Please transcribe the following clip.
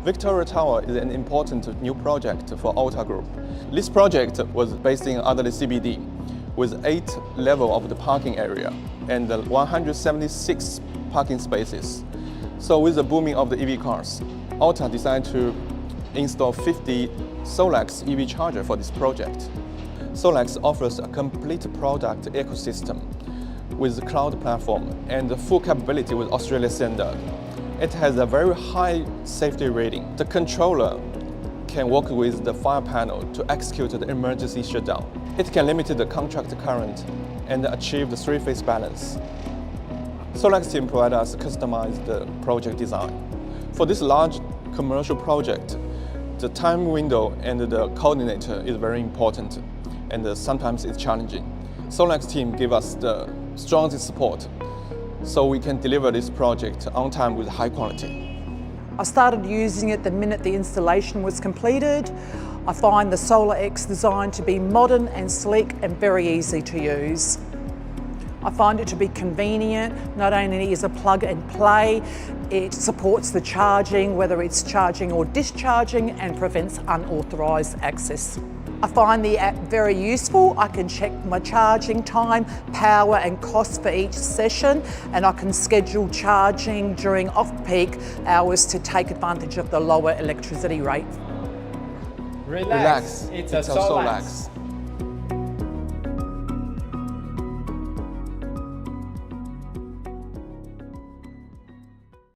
Victoria Tower is an important new project for Alta Group. This project was based in Adelaide CBD with 8 levels of the parking area and 176 parking spaces. So with the booming of the EV cars, Alta decided to install 50 SolaX EV charger for this project. SolaX offers a complete product ecosystem with the cloud platform and the full capability with Australia standard. It has a very high safety rating. The controller can work with the fire panel to execute the emergency shutdown. It can limit the contract current and achieve the 3-phase balance. SolaX team provides us customized project design. For this large commercial project, the time window and the coordinator is very important, and sometimes it's challenging. SolaX team give us the strongest support so we can deliver this project on time with high quality. I started using it the minute the installation was completed. I find the SolaX design to be modern and sleek and very easy to use. I find it to be convenient. Not only is a plug and play, it supports the charging, whether it's charging or discharging, and prevents unauthorised access. I find the app very useful. I can check my charging time, power and cost for each session, and I can schedule charging during off-peak hours to take advantage of the lower electricity rate. Relax. It's a SolaX.